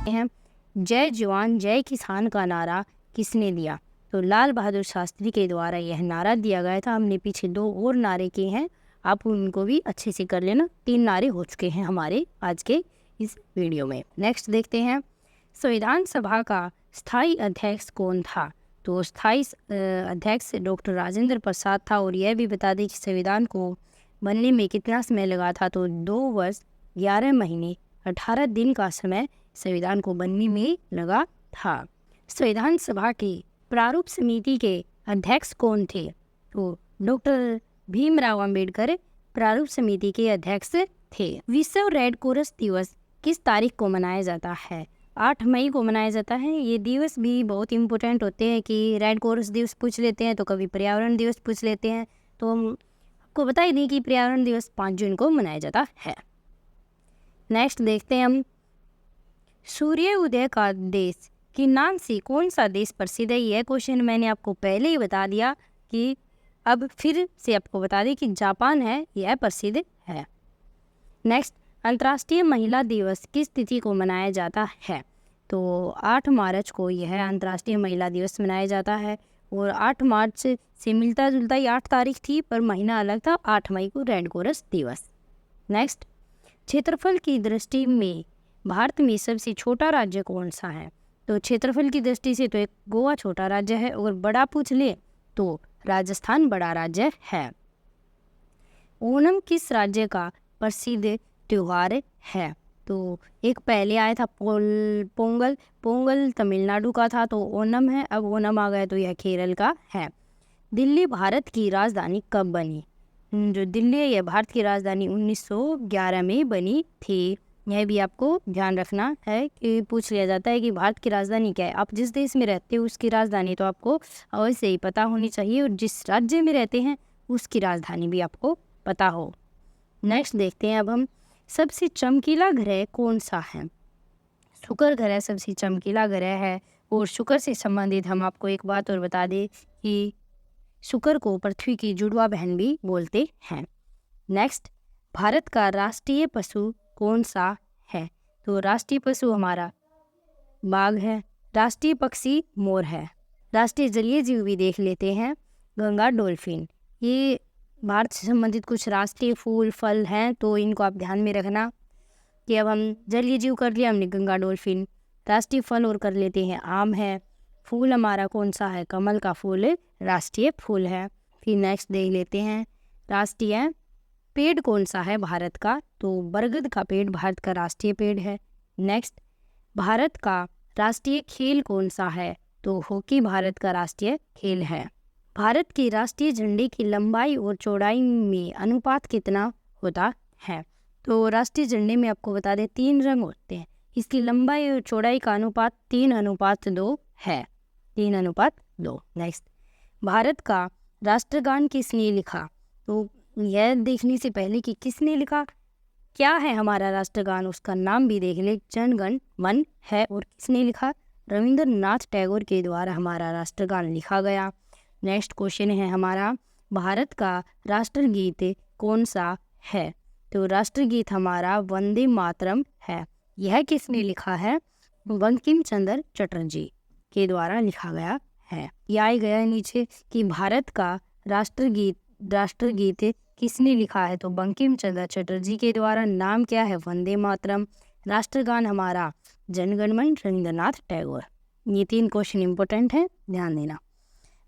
हैं जय जवान जय किसान का नारा किसने दिया। तो लाल बहादुर शास्त्री के द्वारा यह नारा दिया गया था। हमने पीछे 2 और नारे किए हैं, आप उनको भी अच्छे से कर लेना। 3 नारे हो चुके हैं हमारे आज के इस वीडियो में। नेक्स्ट देखते हैं संविधान सभा का स्थायी अध्यक्ष कौन था। तो स्थायी अध्यक्ष डॉक्टर राजेंद्र प्रसाद था। और यह भी बता दें कि संविधान को बनने में कितना समय लगा था। तो 2 वर्ष 11 महीने 18 दिन का समय संविधान को बनने में लगा था। संविधान सभा की प्रारूप समिति के अध्यक्ष कौन थे। तो डॉक्टर भीमराव अंबेडकर प्रारूप समिति के अध्यक्ष थे। विश्व रेड क्रॉस दिवस किस तारीख को मनाया जाता है। 8 मई को मनाया जाता है। ये दिवस भी बहुत इम्पोर्टेंट होते हैं कि रेड क्रॉस दिवस पूछ लेते हैं तो कभी पर्यावरण दिवस पूछ लेते हैं। तो हम आपको बता ही दें कि पर्यावरण दिवस 5 जून को मनाया जाता है। नेक्स्ट देखते हैं हम सूर्य उदय का देश के नाम से कौन सा देश प्रसिद्ध है। यह क्वेश्चन मैंने आपको पहले ही बता दिया कि अब फिर से आपको बता दें कि जापान है, यह प्रसिद्ध है। नेक्स्ट अंतर्राष्ट्रीय महिला दिवस किस तिथि को मनाया जाता है। तो 8 मार्च को यह अंतर्राष्ट्रीय महिला दिवस मनाया जाता है। और 8 मार्च से मिलता जुलता ही 8 तारीख थी, पर महीना अलग था। 8 मई को रेड क्रॉस दिवस। नेक्स्ट क्षेत्रफल की दृष्टि में भारत में सबसे छोटा राज्य कौन सा है। तो क्षेत्रफल की दृष्टि से तो एक गोवा छोटा राज्य है, और बड़ा पूछ ले तो राजस्थान बड़ा राज्य है। ओणम किस राज्य का प्रसिद्ध त्योहार है। तो एक पहले आया था पोंगल। पोंगल तमिलनाडु का था, तो ओणम है। अब ओणम आ गया तो यह केरल का है। दिल्ली भारत की राजधानी कब बनी। जो दिल्ली है यह भारत की राजधानी 1911 में बनी थी। यह भी आपको ध्यान रखना है कि पूछ लिया जाता है कि भारत की राजधानी क्या है। आप जिस देश में रहते हो उसकी राजधानी तो आपको अवश्य ही पता होनी चाहिए, और जिस राज्य में रहते हैं उसकी राजधानी भी आपको पता हो। नेक्स्ट देखते हैं अब हम सबसे चमकीला ग्रह कौन सा है। शुक्र ग्रह सबसे चमकीला ग्रह है। और शुक्र से संबंधित हम आपको एक बात और बता दें कि शुक्र को पृथ्वी की जुड़वा बहन भी बोलते हैं। नेक्स्ट भारत का राष्ट्रीय पशु कौन सा है। तो राष्ट्रीय पशु हमारा बाघ है। राष्ट्रीय पक्षी मोर है। राष्ट्रीय जलीय जीव भी देख लेते हैं, गंगा डॉल्फिन। ये भारत से संबंधित कुछ राष्ट्रीय फूल फल हैं, तो इनको आप ध्यान में रखना कि अब हम जलीय जीव कर लिया हमने गंगा डॉल्फिन। राष्ट्रीय फल और कर लेते हैं आम है। फूल हमारा कौन सा है, कमल का फूल राष्ट्रीय फूल है। फिर नेक्स्ट देख लेते हैं राष्ट्रीय पेड़ कौन सा है भारत का। तो बरगद का पेड़ भारत का राष्ट्रीय पेड़ है। नेक्स्ट भारत का राष्ट्रीय खेल कौन सा है। तो हॉकी भारत का राष्ट्रीय खेल है। भारत के राष्ट्रीय झंडे की लंबाई और चौड़ाई में अनुपात कितना होता है। तो राष्ट्रीय झंडे में आपको बता दें 3 रंग होते हैं। इसकी लंबाई और चौड़ाई का अनुपात 3:2 है। 3:2। नेक्स्ट भारत का राष्ट्रगान किसने लिखा। तो यह देखने से पहले कि किसने लिखा, क्या है हमारा राष्ट्रगान, उसका नाम भी देख ले। जन गण मन है। और किसने लिखा, रविंद्रनाथ टैगोर के द्वारा हमारा राष्ट्रगान लिखा गया। नेक्स्ट क्वेश्चन है हमारा भारत का राष्ट्रगीत कौन सा है। तो राष्ट्रगीत हमारा वंदे मातरम है। यह किसने लिखा है, बंकिम चंद्र चटर्जी के द्वारा लिखा गया है। यह आ गया नीचे कि भारत का राष्ट्रगीत किसने लिखा है। तो बंकिम चंद्र चटर्जी के द्वारा। नाम क्या है, वंदे मातरम। राष्ट्रगान हमारा जनगणमन रविंद्रनाथ टैगोर। ये 3 क्वेश्चन इंपॉर्टेंट है, ध्यान देना।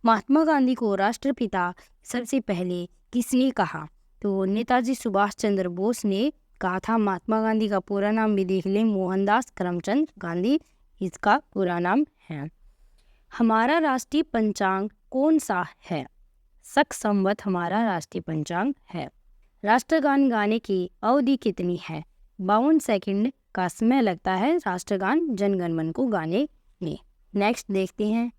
महात्मा गांधी को राष्ट्रपिता सबसे पहले किसने कहा। तो नेताजी सुभाष चंद्र बोस ने कहा था। महात्मा गांधी का पूरा नाम भी देख लें, मोहनदास करमचंद गांधी इसका पूरा नाम है। हमारा राष्ट्रीय पंचांग कौन सा है। शक संवत हमारा राष्ट्रीय पंचांग है। राष्ट्रगान गाने की अवधि कितनी है, 52 सेकंड का समय लगता है राष्ट्रगान जनगणमन को गाने में। नेक्स्ट देखते हैं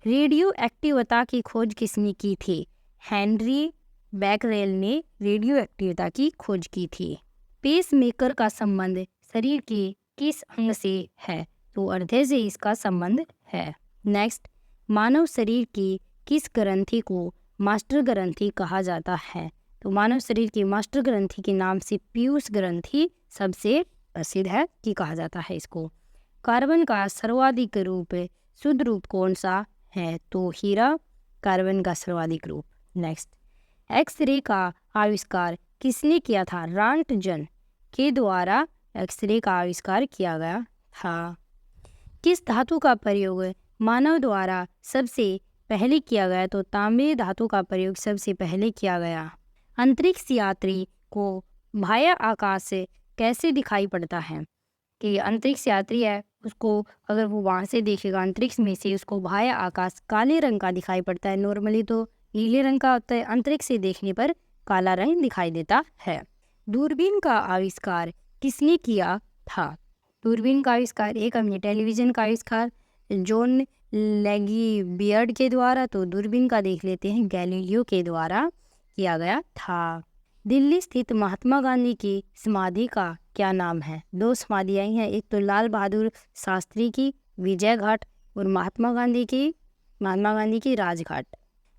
रेडियो एक्टिवता की खोज किसने की थी। हेनरी बैकरेल ने रेडियो एक्टिवता की खोज की थी। पेस मेकर का संबंध शरीर के किस अंग से है। तो हृदय से इसका संबंध है। नेक्स्ट मानव शरीर की किस ग्रंथि को मास्टर ग्रंथि कहा जाता है। तो मानव शरीर की मास्टर ग्रंथि के नाम से पीयूष ग्रंथि सबसे प्रसिद्ध है कि कहा जाता है इसको। कार्बन का सर्वाधिक रूप शुद्ध रूप कौन सा है? तो हीरा कार्बन का सर्वाधिक रूप। नेक्स्ट, एक्सरे का आविष्कार किसने किया था? रॉन्टजन के द्वारा एक्सरे का आविष्कार किया गया था। किस धातु का प्रयोग मानव द्वारा सबसे पहले किया गया? तो तांबे धातु का प्रयोग सबसे पहले किया गया। अंतरिक्ष यात्री को बाह्य आकाश से कैसे दिखाई पड़ता है? कि अंतरिक्ष यात्री है, उसको अगर वो वहाँ से देखेगा अंतरिक्ष में से, उसको बाह्य आकाश काले रंग का दिखाई पड़ता है। नॉर्मली तो नीले रंग का होता है, अंतरिक्ष से देखने पर काला रंग दिखाई देता है। दूरबीन का आविष्कार किसने किया था? दूरबीन का आविष्कार, एक हमने टेलीविज़न का आविष्कार जॉन लेगी बियर्ड के द्वारा, तो दूरबीन का देख लेते हैं, गैलीलियो के द्वारा किया गया था। दिल्ली स्थित महात्मा गांधी की समाधि का क्या नाम है? दो समाधियाँ हैं, एक तो लाल बहादुर शास्त्री की विजय घाट और महात्मा गांधी की राजघाट।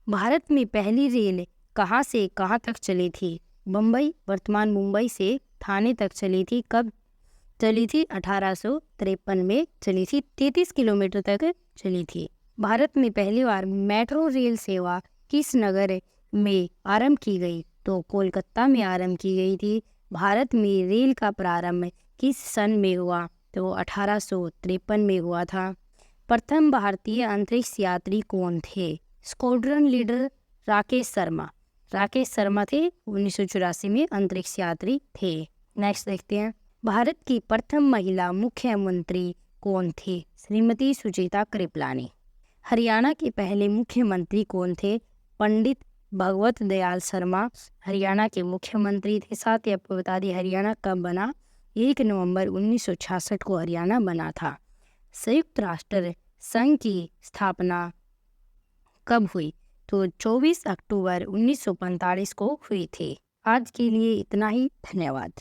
भारत में पहली रेल कहाँ से कहाँ तक चली थी? बम्बई वर्तमान मुंबई से थाने तक चली थी। कब चली थी? 1853 में चली थी, 33 किलोमीटर तक चली थी। भारत में पहली बार मेट्रो रेल सेवा किस नगर में आरंभ की गई? तो कोलकाता में आरंभ की गई थी। भारत में रेल का प्रारंभ किस सन में हुआ? तो 1853 में हुआ था। प्रथम भारतीय अंतरिक्ष यात्री कौन थे? स्क्वाड्रन लीडर राकेश शर्मा थे, 1984 में अंतरिक्ष यात्री थे। नेक्स्ट देखते हैं, भारत की प्रथम महिला मुख्यमंत्री कौन थी? श्रीमती सुचेता कृपलानी। हरियाणा के पहले मुख्यमंत्री कौन थे? पंडित भगवत दयाल शर्मा हरियाणा के मुख्यमंत्री थे। साथ ही आपको बता दें हरियाणा कब बना? 1 नवंबर 1966 को हरियाणा बना था। संयुक्त राष्ट्र संघ की स्थापना कब हुई? तो 24 अक्टूबर 1945 को हुई थी। आज के लिए इतना ही, धन्यवाद।